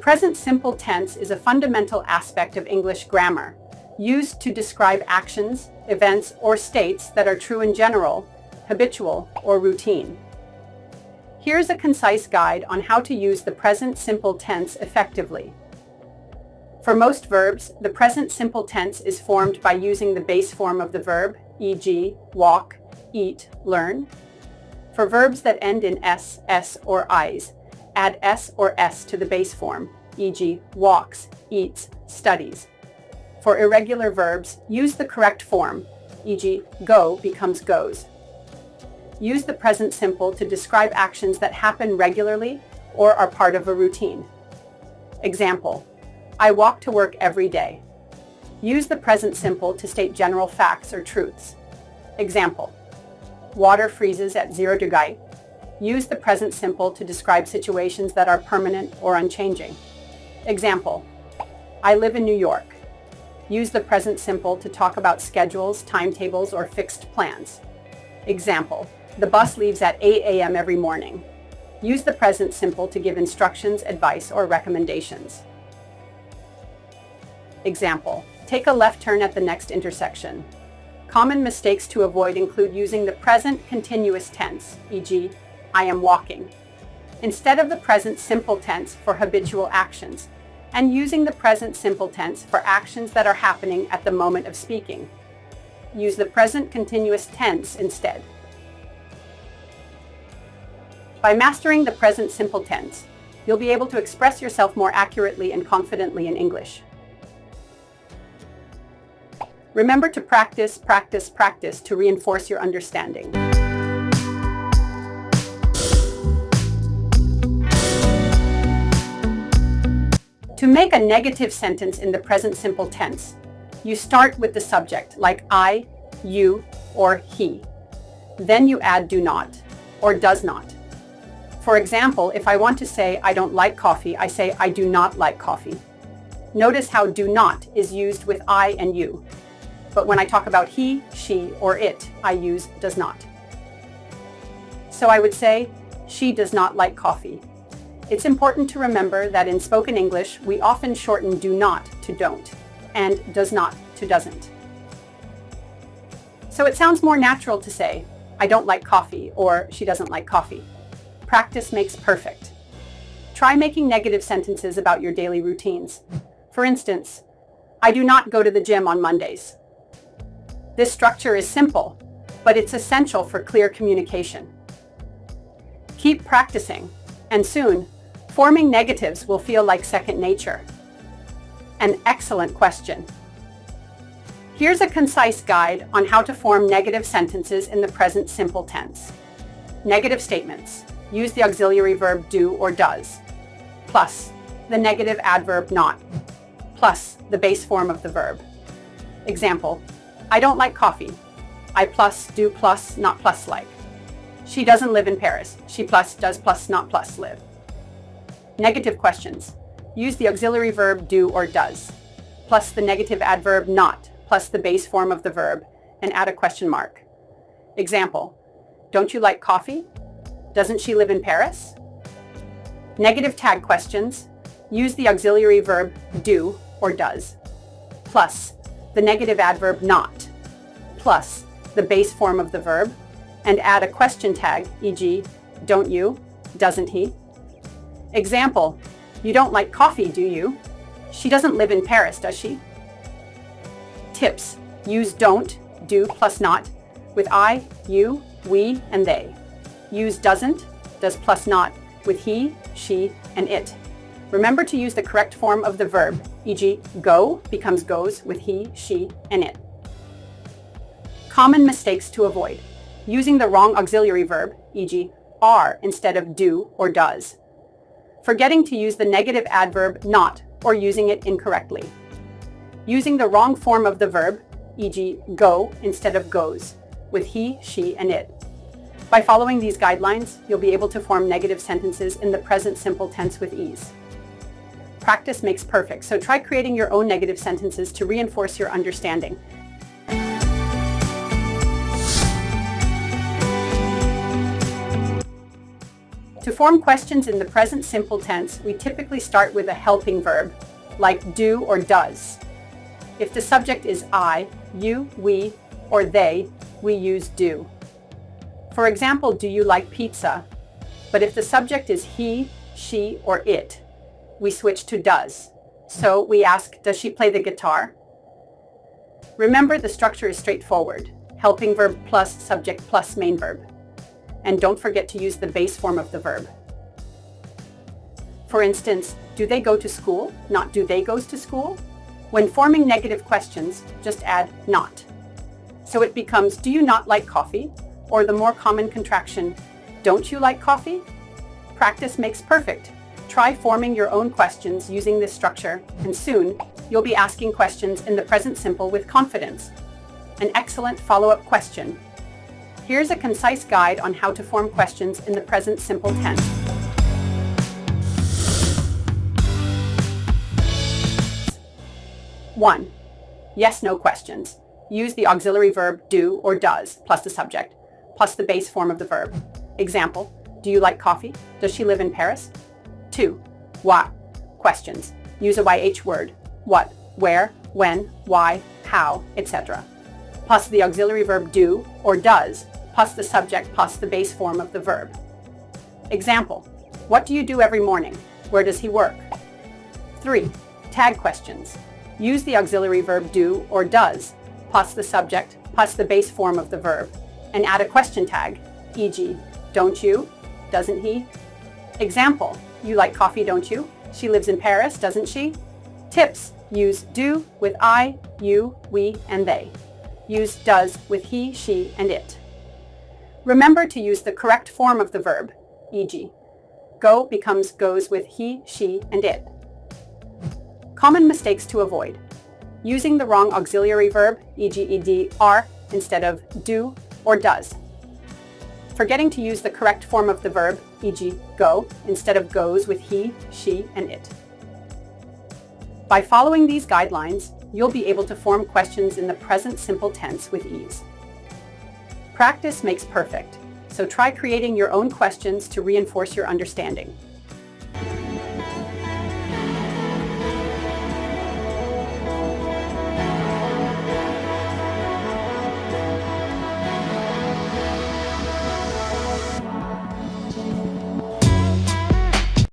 present simple tense is a fundamental aspect of English grammar, used to describe actions, events, or states that are true in general, habitual, or routine. Here's a concise guide on how to use the present simple tense effectively. For most verbs, the present simple tense is formed by using the base form of the verb, e.g., walk, eat, learn. For verbs that end in s, or is, add s or s to the base form, e.g., walks, eats, studies. For irregular verbs, use the correct form, e.g., go becomes goes. Use the present simple to describe actions that happen regularly or are part of a routine. Example, I walk to work every day. Use the present simple to state general facts or truths. Example, water freezes at 0 degrees. Use the present simple to describe situations that are permanent or unchanging. Example, I live in New York. Use the present simple to talk about schedules, timetables, or fixed plans. Example, the bus leaves at 8 a.m. every morning. Use the present simple to give instructions, advice, or recommendations. Example, take a left turn at the next intersection. Common mistakes to avoid include using the present continuous tense, e.g., I am walking, instead of the present simple tense for habitual actions, and using the present simple tense for actions that are happening at the moment of speaking. Use the present continuous tense instead. By mastering the present simple tense, you'll be able to express yourself more accurately and confidently in English. Remember to practice, practice, practice to reinforce your understanding. To make a negative sentence in the present simple tense, you start with the subject, like I, you, or he. Then you add do not, or does not. For example, if I want to say I don't like coffee, I say I do not like coffee. Notice how do not is used with I and you. But when I talk about he, she, or it, I use does not. So I would say, she does not like coffee. It's important to remember that in spoken English, we often shorten do not to don't, and does not to doesn't. So it sounds more natural to say, I don't like coffee, or she doesn't like coffee. Practice makes perfect. Try making negative sentences about your daily routines. For instance, I do not go to the gym on Mondays. This structure is simple, but it's essential for clear communication. Keep practicing, and soon, forming negatives will feel like second nature. An excellent question. Here's a concise guide on how to form negative sentences in the present simple tense. Negative statements. Use the auxiliary verb do or does, plus the negative adverb not, plus the base form of the verb. Example, I don't like coffee. I plus, do plus, not plus like. She doesn't live in Paris. She plus, does plus, not plus live. Negative questions. Use the auxiliary verb do or does, plus the negative adverb not, plus the base form of the verb, and add a question mark. Example, don't you like coffee? Doesn't she live in Paris? Negative tag questions. Use the auxiliary verb do or does, plus the negative adverb not, plus the base form of the verb, and add a question tag, e.g., don't you? Doesn't he? Example, you don't like coffee, do you? She doesn't live in Paris, does she? Tips. Use don't, do plus not, with I, you, we, and they. Use doesn't, does plus not, with he, she, and it. Remember to use the correct form of the verb, e.g., go becomes goes with he, she, and it. Common mistakes to avoid. Using the wrong auxiliary verb, e.g., are instead of do or does. Forgetting to use the negative adverb not or using it incorrectly. Using the wrong form of the verb, e.g., go instead of goes, with he, she, and it. By following these guidelines, you'll be able to form negative sentences in the present simple tense with ease. Practice makes perfect, so try creating your own negative sentences to reinforce your understanding. To form questions in the present simple tense, we typically start with a helping verb, like do or does. If the subject is I, you, we, or they, we use do. For example, do you like pizza? But if the subject is he, she, or it, we switch to does. So we ask, does she play the guitar? Remember, the structure is straightforward. Helping verb plus subject plus main verb. And don't forget to use the base form of the verb. For instance, do they go to school, not do they goes to school? When forming negative questions, just add not. So it becomes, do you not like coffee? Or the more common contraction, don't you like coffee? Practice makes perfect. Try forming your own questions using this structure, and soon you'll be asking questions in the present simple with confidence. An excellent follow-up question. Here's a concise guide on how to form questions in the present simple tense. One, yes/no questions. Use the auxiliary verb do or does plus the subject, plus the base form of the verb. Example, do you like coffee? Does she live in Paris? 2. What questions. Use a YH word. What, where, when, why, how, etc. Plus the auxiliary verb do or does, plus the subject plus the base form of the verb. Example, what do you do every morning? Where does he work? 3. Tag questions. Use the auxiliary verb do or does, plus the subject, plus the base form of the verb, and add a question tag, e.g., don't you? Doesn't he? Example, you like coffee, don't you? She lives in Paris, doesn't she? Tips, use do with I, you, we, and they. Use does with he, she, and it. Remember to use the correct form of the verb, e.g., go becomes goes with he, she, and it. Common mistakes to avoid. Using the wrong auxiliary verb, e.g., ed, are, instead of do or does. Forgetting to use the correct form of the verb, e.g., go, instead of goes with he, she, and it. By following these guidelines, you'll be able to form questions in the present simple tense with ease. Practice makes perfect, so try creating your own questions to reinforce your understanding.